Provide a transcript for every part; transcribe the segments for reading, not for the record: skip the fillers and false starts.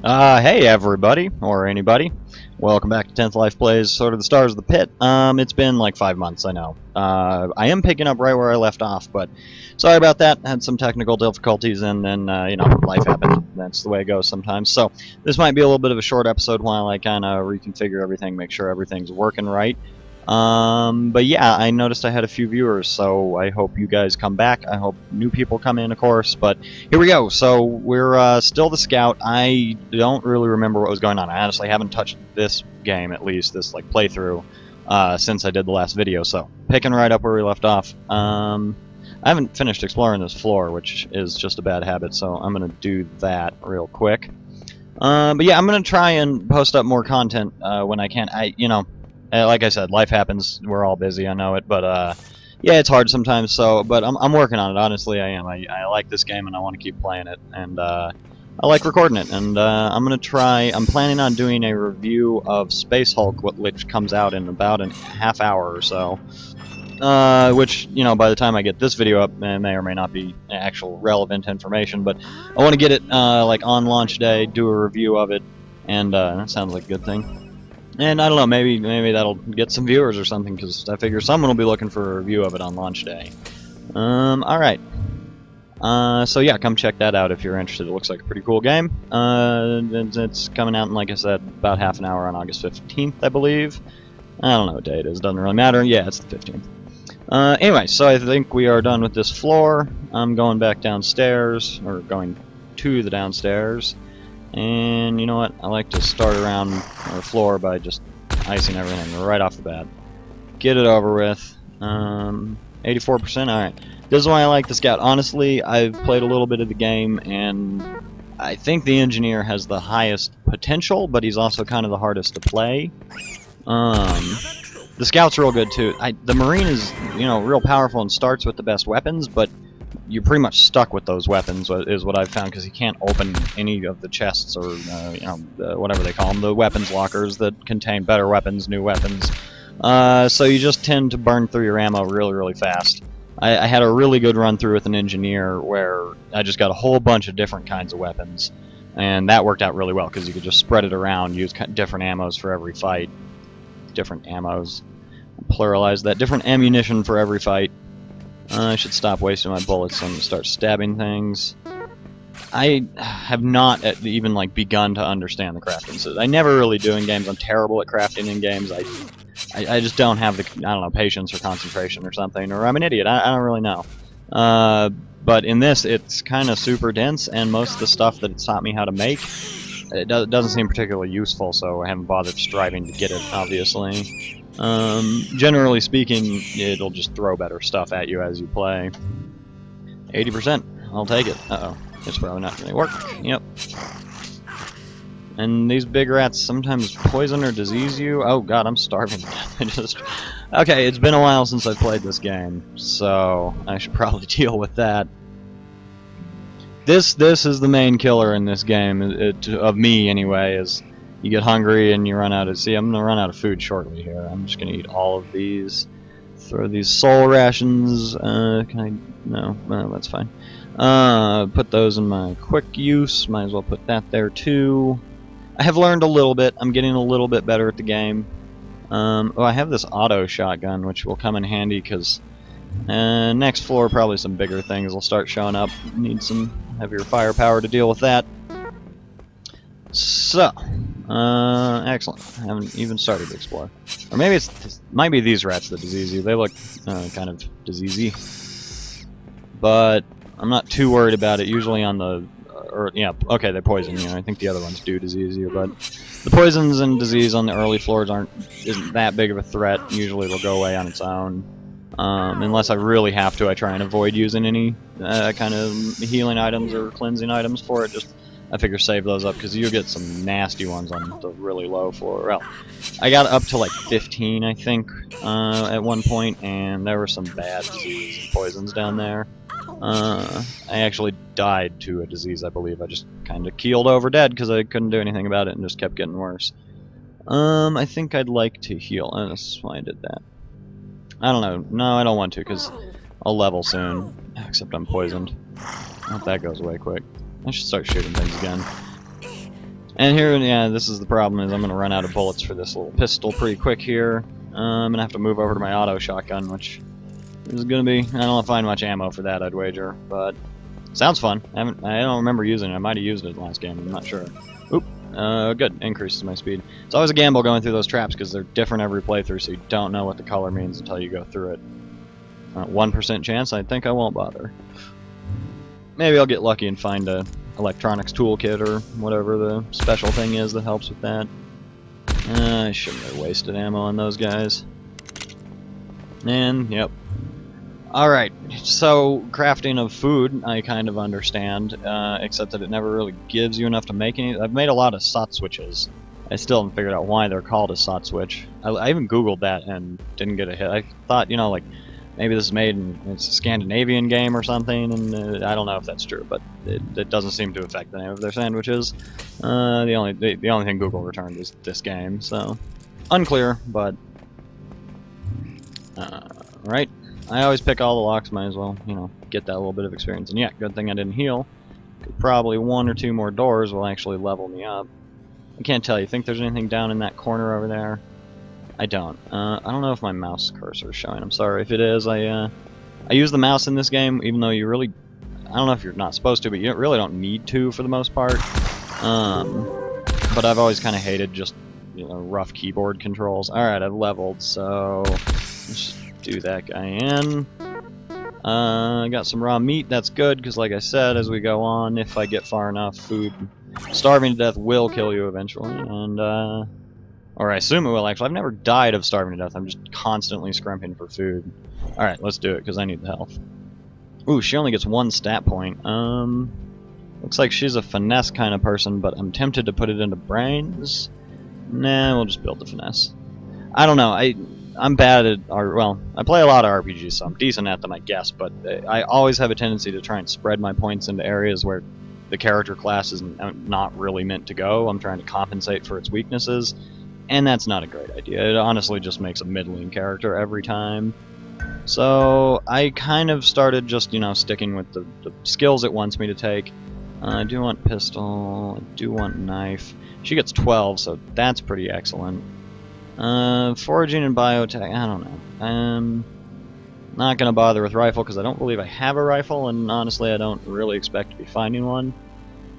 Hey everybody, or anybody. Welcome back to 10th Life Plays Sort of the Stars of the Pit. It's been like 5 months, I know. I am picking up right where I left off, but sorry about that. Had some technical difficulties and then, life happened. That's the way it goes sometimes. So, this might be a little bit of a short episode while I kind of reconfigure everything, make sure everything's working right. But yeah, I noticed I had a few viewers, so I hope you guys come back. I hope new people come in, of course, but here we go. So we're still the scout. I don't really remember what was going on. I honestly haven't touched this game, at least this like playthrough, since I did the last video. So picking right up where we left off. I haven't finished exploring this floor, which is just a bad habit. So I'm gonna do that real quick. But yeah, I'm gonna try and post up more content when I can. Like I said, life happens. We're all busy. I know it, but yeah, it's hard sometimes. So, but I'm working on it. Honestly, I am. I like this game and I want to keep playing it, and I like recording it. And I'm gonna try. I'm planning on doing a review of Space Hulk, which comes out in about a half hour or so. Which, by the time I get this video up, may or may not be actual relevant information, but I want to get it like on launch day, do a review of it, and that sounds like a good thing. And I don't know, maybe that'll get some viewers or something, because I figure someone will be looking for a review of it on launch day. Alright. So yeah, come check that out if you're interested. It looks like a pretty cool game. It's coming out in, like I said, about half an hour on August 15th, I believe. I don't know what day it is, doesn't really matter. Yeah, it's the 15th. Anyway, so I think we are done with this floor. I'm going back downstairs, or going to the downstairs. And you know what? I like to start around the floor by just icing everything right off the bat. Get it over with. 84%. Alright. This is why I like the scout. Honestly, I've played a little bit of the game, and I think the engineer has the highest potential, but he's also kind of the hardest to play. The scout's real good too. The marine is, real powerful and starts with the best weapons, but you're pretty much stuck with those weapons, is what I've found, because he can't open any of the chests or, whatever they call them, the weapons lockers that contain better weapons, new weapons. So you just tend to burn through your ammo really, really fast. I had a really good run through with an engineer where I just got a whole bunch of different kinds of weapons, and that worked out really well, because you could just spread it around, use different ammos for every fight. Different ammos. Pluralize that. Different ammunition for every fight. I should stop wasting my bullets and start stabbing things. I have not even begun to understand the crafting system. I never really do in games. I'm terrible at crafting in games. I just don't have the patience or concentration or something, or I'm an idiot. I don't really know. But in this, it's kind of super dense, and most of the stuff that it's taught me how to make, it doesn't seem particularly useful, so I haven't bothered striving to get it, obviously. Generally speaking, it'll just throw better stuff at you as you play. 80%. I'll take it. Uh-oh. It's probably not going to work. Yep. And these big rats sometimes poison or disease you. Oh god, I'm starving. Okay, it's been a while since I've played this game, so I should probably deal with that. This is the main killer in this game, of me anyway, is you get hungry and you run out of... See, I'm going to run out of food shortly here. I'm just going to eat all of these. Throw these soul rations. Can I... No, that's fine. Put those in my quick use. Might as well put that there too. I have learned a little bit. I'm getting a little bit better at the game. Oh, I have this auto shotgun, which will come in handy because next floor probably some bigger things will start showing up. Need some heavier firepower to deal with that. So, excellent. I haven't even started to explore. Or maybe might be these rats that disease you. They look kind of diseasey. But I'm not too worried about it. Usually on the... yeah, okay, they poison you. I think the other ones do disease you, but the poisons and disease on the early floors isn't that big of a threat. Usually it'll go away on its own. Unless I really have to, I try and avoid using any kind of healing items or cleansing items for it. Just, I figure, save those up, because you get some nasty ones on the really low floor. Well, I got up to like 15, I think, at one point, and there were some bad diseases and poisons down there. I actually died to a disease, I believe. I just kind of keeled over dead because I couldn't do anything about it and just kept getting worse. I think I'd like to heal. That's why I did that. I don't know. No, I don't want to, because I'll level soon. Except I'm poisoned. I hope that goes away quick. I should start shooting things again. And here, yeah, this is the problem, is I'm gonna run out of bullets for this little pistol pretty quick here. I'm gonna have to move over to my auto shotgun, which is gonna be, I don't find much ammo for that, I'd wager, but sounds fun. I don't remember using it. I might have used it in the last game, I'm not sure. Oop, good, increases my speed. It's always a gamble going through those traps because they're different every playthrough, so you don't know what the color means until you go through it. 1% chance, I think I won't bother. Maybe I'll get lucky and find a electronics toolkit or whatever the special thing is that helps with that. I shouldn't have wasted ammo on those guys. And, yep. Alright, so crafting of food I kind of understand, except that it never really gives you enough to make any. I've made a lot of sot switches. I still haven't figured out why they're called a sot switch. I even googled that and didn't get a hit. I thought, you know, like, maybe this is made in, it's a Scandinavian game or something, and I don't know if that's true, but it doesn't seem to affect the name of their sandwiches. The only thing Google returned is this game, so unclear, but right. I always pick all the locks, might as well, you know, get that little bit of experience. And yeah, good thing I didn't heal. Probably 1 or 2 more doors will actually level me up. I can't tell you. Think there's anything down in that corner over there? I don't. I don't know if my mouse cursor is showing. I'm sorry if it is. I use the mouse in this game, even though you really, I don't know if you're not supposed to, but you really don't need to for the most part. But I've always kind of hated just, you know, rough keyboard controls. All right, I've leveled, so let's do that guy in. I got some raw meat. That's good because, like I said, as we go on, if I get far enough, food, starving to death will kill you eventually, and or I assume it will, actually. I've never died of starving to death. I'm just constantly scrimping for food. Alright, let's do it, because I need the health. Ooh, she only gets 1 stat point. Looks like she's a finesse kind of person, but I'm tempted to put it into brains. Nah, we'll just build the finesse. I don't know, I'm bad at, well, I play a lot of RPGs, so I'm decent at them, I guess, but I always have a tendency to try and spread my points into areas where the character class is not really meant to go. I'm trying to compensate for its weaknesses. And that's not a great idea. It honestly just makes a middling character every time. So I kind of started just, you know, sticking with the skills it wants me to take. I do want pistol, I do want knife. She gets 12, so that's pretty excellent. Foraging and biotech, I don't know. Not going to bother with rifle because I don't believe I have a rifle, and honestly I don't really expect to be finding one.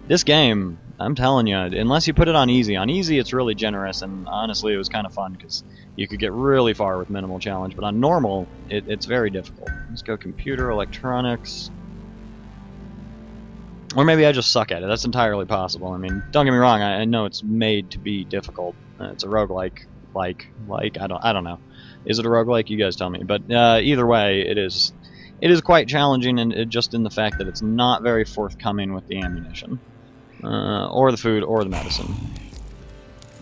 This game, I'm telling you, unless you put it on easy it's really generous, and honestly it was kind of fun because you could get really far with minimal challenge, but on normal it's very difficult. Let's go computer, electronics, or maybe I just suck at it. That's entirely possible. I mean, don't get me wrong, I know it's made to be difficult. It's a roguelike, I don't know. Is it a roguelike? You guys tell me. But either way, it is quite challenging, and just in the fact that it's not very forthcoming with the ammunition. Or the food, or the medicine.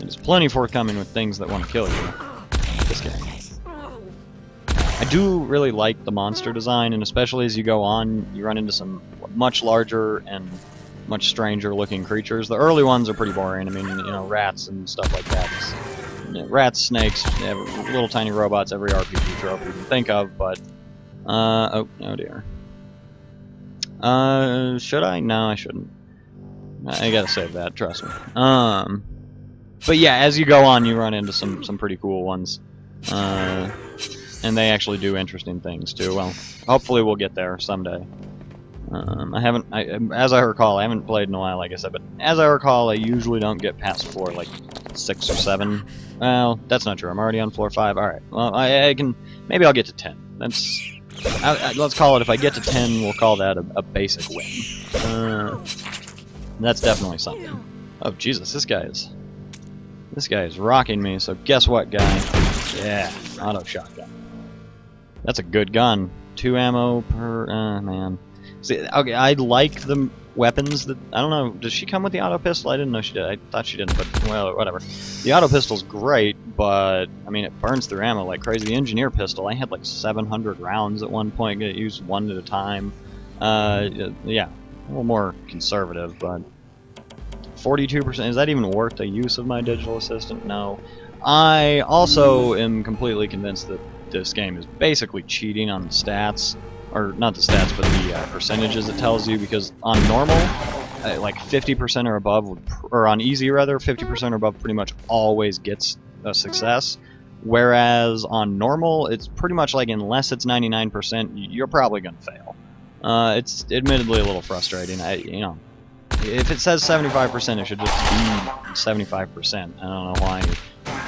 It is plenty forthcoming with things that want to kill you. This game. I do really like the monster design, and especially as you go on, you run into some much larger and much stranger looking creatures. The early ones are pretty boring. I mean, you know, rats and stuff like that. Rats, snakes, little tiny robots, every RPG trope you can think of, but oh dear. Should I? No, I shouldn't. I gotta save that, trust me. But yeah, as you go on, you run into some pretty cool ones. And they actually do interesting things, too. Well, hopefully we'll get there someday. As I recall, I haven't played in a while, like I said, but as I recall, I usually don't get past floor, like, 6 or 7. Well, that's not true. I'm already on floor 5. Alright, well, I can... Maybe I'll get to 10. That's... let's call it, if I get to 10, we'll call that a basic win. That's definitely something. Oh, Jesus, this guy is rocking me, so guess what, guy? Yeah, auto shotgun. That's a good gun. 2 ammo per... man. See, okay, I like the weapons that... I don't know, does she come with the auto pistol? I didn't know she did. I thought she didn't, but, well, whatever. The auto pistol's great, but, I mean, it burns through ammo like crazy. The engineer pistol, I had like 700 rounds at one point, get it used one at a time. Yeah, a little more conservative, but... 42%, is that even worth the use of my digital assistant? No. I also am completely convinced that this game is basically cheating on the stats, or not the stats, but the percentages it tells you, because on normal, like 50% or above, or on easy rather, 50% or above pretty much always gets a success. Whereas on normal, it's pretty much like unless it's 99%, you're probably gonna fail. It's admittedly a little frustrating. You know, if it says 75%, it should just be 75%. I don't know why.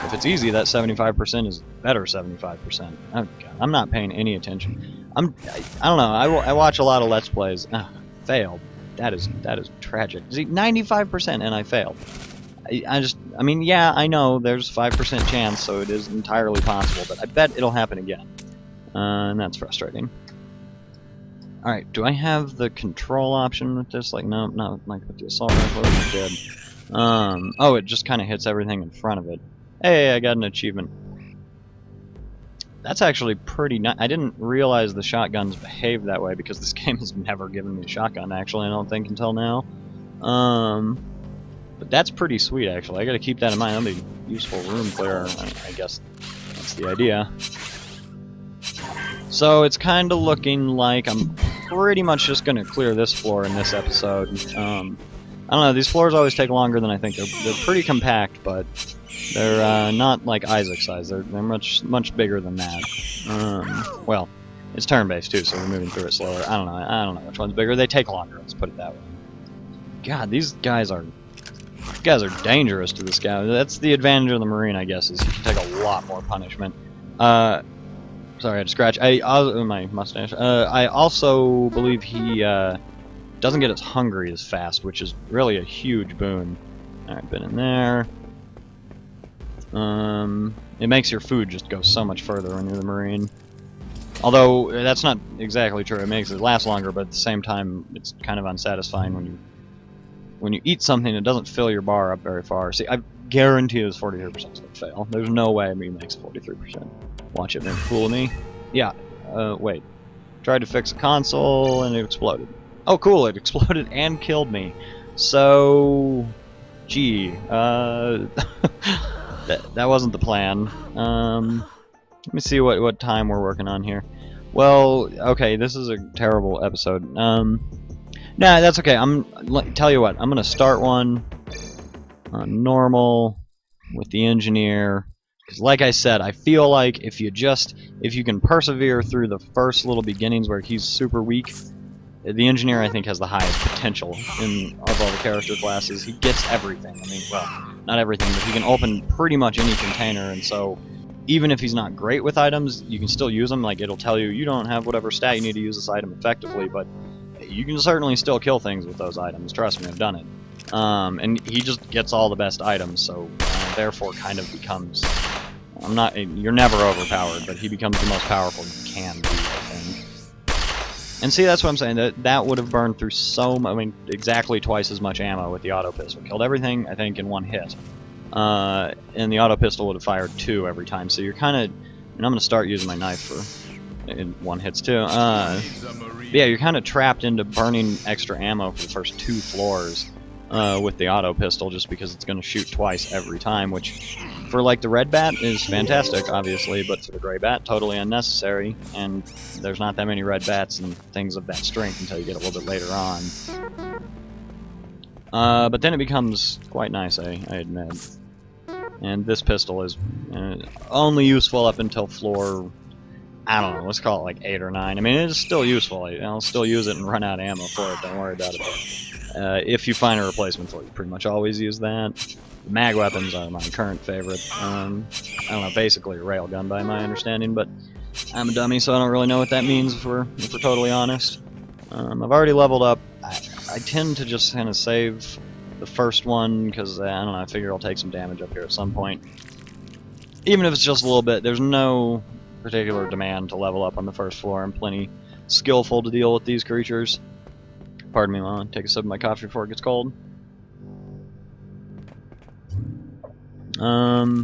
If it's easy, that 75% is better 75%. I'm not paying any attention. I don't know. I watch a lot of Let's Plays. Failed. That is tragic. See, 95% and I failed. I mean, yeah, I know there's 5% chance, so it is entirely possible, but I bet it'll happen again. And that's frustrating. Alright, do I have the control option with this? Like, no, not like with the assault rifle. It did. Oh, it just kind of hits everything in front of it. Hey, I got an achievement. That's actually pretty nice. I didn't realize the shotguns behave that way because this game has never given me a shotgun, actually, I don't think, until now. But that's pretty sweet, actually. I gotta keep that in mind. That'll be useful room clearer. I guess that's the idea. So it's kind of looking like I'm pretty much just gonna clear this floor in this episode. I don't know, these floors always take longer than I think. They're pretty compact, but they're not like Isaac size. They're much bigger than that. Well, it's turn-based too, so we're moving through it slower. I don't know which one's bigger. They take longer. Let's put it that way. God, these guys are dangerous to this guy. That's the advantage of the Marine, I guess, is he can take a lot more punishment. Sorry, I had to scratch. My mustache. I also believe he doesn't get as hungry as fast, which is really a huge boon. Alright, been in there. It makes your food just go so much further when you're the Marine. Although, that's not exactly true. It makes it last longer, but at the same time, it's kind of unsatisfying when you eat something that doesn't fill your bar up very far. See, I guarantee this 43% is going to fail. There's no way it makes 43%. Watch it, man. Fool me. Yeah. Wait. Tried to fix a console, and it exploded. Oh, cool. It exploded and killed me. So... Gee. That wasn't the plan. Let me see what time we're working on here. Well, okay, this is a terrible episode. Nah, that's okay. Tell you what, I'm gonna start one on normal with the engineer. Because like I said, I feel like if you can persevere through the first little beginnings where he's super weak, the engineer I think has the highest potential of all the character classes. He gets everything. I mean, well, not everything, but he can open pretty much any container, and so even if he's not great with items, you can still use them. Like, it'll tell you don't have whatever stat you need to use this item effectively, but you can certainly still kill things with those items. Trust me, I've done it. And he just gets all the best items, so therefore kind of becomes... you're never overpowered, but he becomes the most powerful you can be, I think. And see, that's what I'm saying. That would have burned through exactly twice as much ammo with the auto pistol. Killed everything, I think, in one hit. And the auto pistol would have fired 2 every time. So you're kind of... And I'm going to start using my knife in one hits too. Yeah, you're kind of trapped into burning extra ammo for the first 2 floors with the auto pistol, just because it's going to shoot twice every time, which for like the red bat is fantastic, obviously, but for the gray bat, totally unnecessary. And there's not that many red bats and things of that strength until you get a little bit later on. But then it becomes quite nice, I admit. And this pistol is only useful up until floor, I don't know, let's call it like 8 or 9. I mean, it is still useful. I'll still use it and run out of ammo for it, don't worry about it. If you find a replacement for it, you pretty much always use that. Mag weapons are my current favorite. I don't know, basically a railgun by my understanding, but I'm a dummy, so I don't really know what that means if we're totally honest. I've already leveled up. I tend to just kind of save the first one because, I don't know, I figure I'll take some damage up here at some point. Even if it's just a little bit, there's no particular demand to level up on the first floor. I'm plenty skillful to deal with these creatures. Pardon me while I take a sip of my coffee before it gets cold. I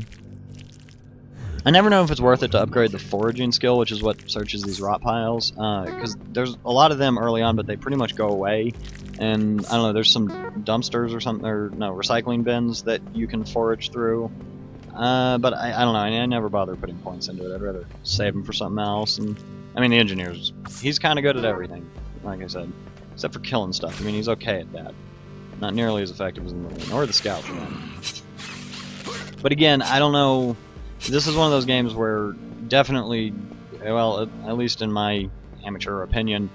never know if it's worth it to upgrade the foraging skill, which is what searches these rot piles, because there's a lot of them early on, but they pretty much go away. And I don't know, there's some dumpsters or something, or no, recycling bins that you can forage through. But I don't know, I never bother putting points into it. I'd rather save them for something else. And I mean, the engineer's, he's kind of good at everything, like I said, except for killing stuff. I mean, he's okay at that. Not nearly as effective as the Marine, or the Scout for them. But again, I don't know. This is one of those games where definitely, well, at least in my amateur opinion,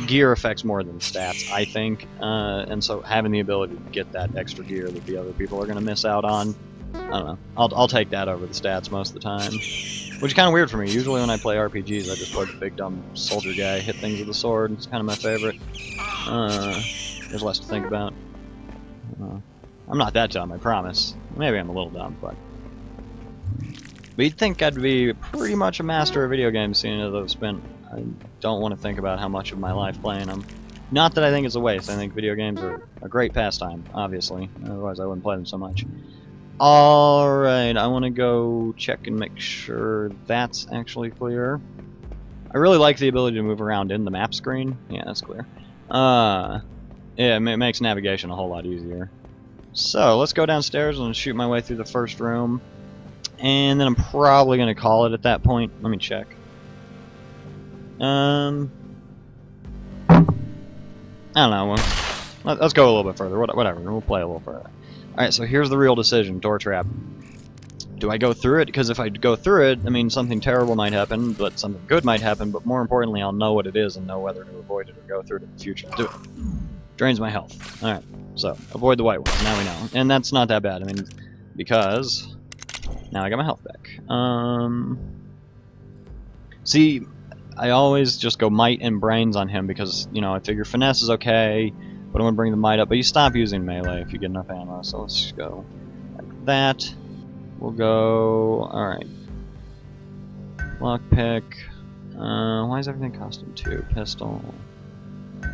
gear affects more than stats, I think. And so having the ability to get that extra gear that the other people are going to miss out on, I don't know. I'll take that over the stats most of the time. Which is kind of weird for me. Usually when I play RPGs, I just play the big dumb soldier guy, hit things with a sword. It's kind of my favorite. There's less to think about. I'm not that dumb, I promise. Maybe I'm a little dumb, but you'd think I'd be pretty much a master of video games, seeing as I've spent. I don't want to think about how much of my life playing them. Not that I think it's a waste. I think video games are a great pastime, obviously. Otherwise, I wouldn't play them so much. Alright, I want to go check and make sure that's actually clear. I really like the ability to move around in the map screen. Yeah, that's clear. Yeah, it makes navigation a whole lot easier. So, let's go downstairs and shoot my way through the first room. And then I'm probably going to call it at that point. Let me check. I don't know. Let's go a little bit further. Whatever. We'll play a little further. Alright, so here's the real decision. Door trap. Do I go through it? Because if I go through it, I mean, something terrible might happen, but something good might happen, but more importantly, I'll know what it is and know whether to avoid it or go through it in the future. Do it. Drains my health. Alright, so avoid the white one. Now we know. And that's not that bad. I mean, because now I got my health back. See, I always just go might and brains on him because, you know, I figure finesse is okay, but I'm going to bring the might up. But you stop using melee if you get enough ammo, so let's just go like that. We'll go... Alright. Lockpick. Why is everything custom 2? Pistol.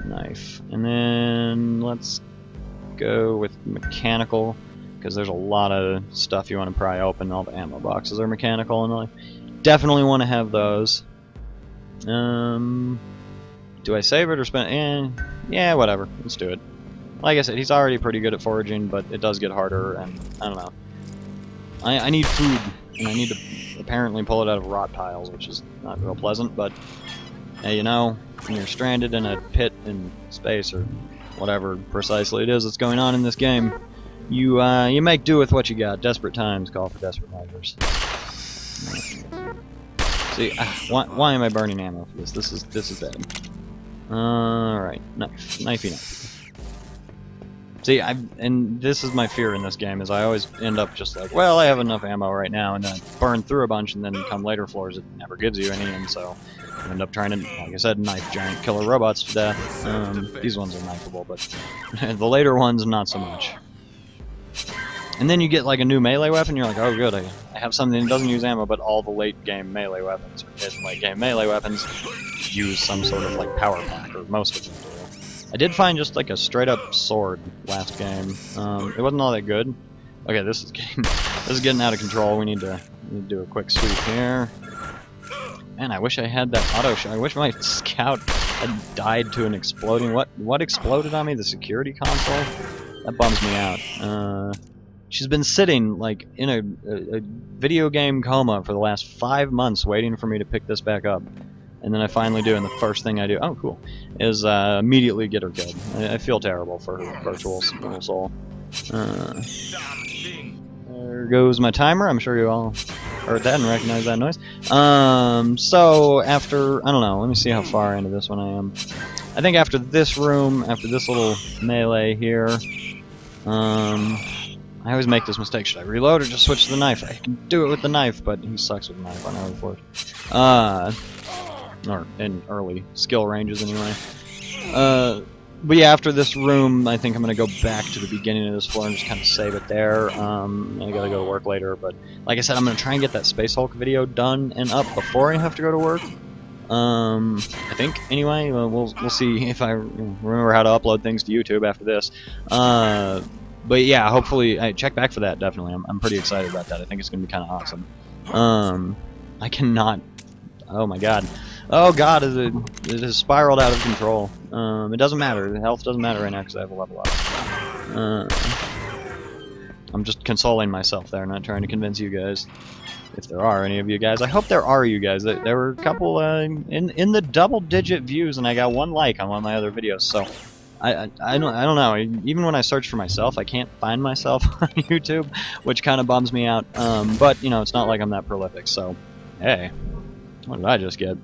Knife. And then let's go with mechanical, because there's a lot of stuff you want to pry open. All the ammo boxes are mechanical, and I definitely want to have those. Do I save it or spend it? Yeah, whatever. Let's do it. Like I said, he's already pretty good at foraging, but it does get harder, and I don't know. I need food, and I need to apparently pull it out of rot piles, which is not real pleasant, but hey, you know, when you're stranded in a pit in space, or whatever precisely it is that's going on in this game, you make do with what you got. Desperate times call for desperate measures. See, why am I burning ammo for this? This is bad. Alright, knifey knife. See, and this is my fear in this game, is I always end up just like, well, I have enough ammo right now, and then I burn through a bunch, and then come later floors it never gives you any, and so I end up trying to, like I said, knife giant killer robots to death. These ones are knifeable, but the later ones, not so much. And then you get like a new melee weapon, you're like, oh good, I have something that doesn't use ammo, but all the late game melee weapons, or mid and late game melee weapons, use some sort of like power pack, or most of them do. I did find just like a straight up sword last game. It wasn't all that good. Okay, this is getting out of control. We need to do a quick sweep here. Man, I wish I had that auto shot. I wish my scout had died to an exploding... What exploded on me? The security console? That bums me out. She's been sitting, like, in a video game coma for the last 5 months waiting for me to pick this back up. And then I finally do, and the first thing I do, oh cool, is immediately get her killed. I feel terrible for her virtual soul. There goes my timer. I'm sure you all heard that and recognize that noise. So after, I don't know, let me see how far into this one I am. I think after this room, after this little melee here, I always make this mistake. Should I reload or just switch to the knife? I can do it with the knife, but he sucks with the knife on early floors. Or in early skill ranges anyway. But yeah, after this room, I think I'm going to go back to the beginning of this floor and just kind of save it there. I gotta go to work later, but like I said, I'm going to try and get that Space Hulk video done and up before I have to go to work. I think, anyway. We'll see if I remember how to upload things to YouTube after this. But yeah, hopefully, I check back for that, definitely. I'm pretty excited about that. I think it's going to be kind of awesome. I cannot... Oh my god. Oh god, it has spiraled out of control. It doesn't matter. The health doesn't matter right now because I have a level up. I'm just consoling myself there, not trying to convince you guys. If there are any of you guys. I hope there are you guys. There were a couple in the double-digit views, and I got 1 like on one of my other videos, so I don't know. Even when I search for myself, I can't find myself on YouTube, which kind of bums me out. But you know, it's not like I'm that prolific. So, hey, what did I just get?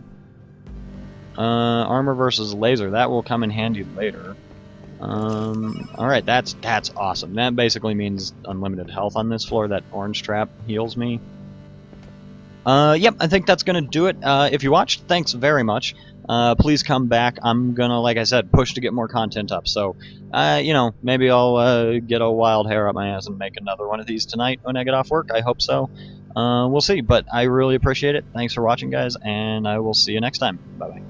Armor versus laser. That will come in handy later. All right, that's awesome. That basically means unlimited health on this floor. That orange trap heals me. Yep, I think that's gonna do it. If you watched, thanks very much. Please come back. I'm gonna, like I said, push to get more content up. So, you know, maybe I'll get a wild hair up my ass and make another one of these tonight when I get off work. I hope so. We'll see. But I really appreciate it. Thanks for watching, guys, and I will see you next time. Bye bye.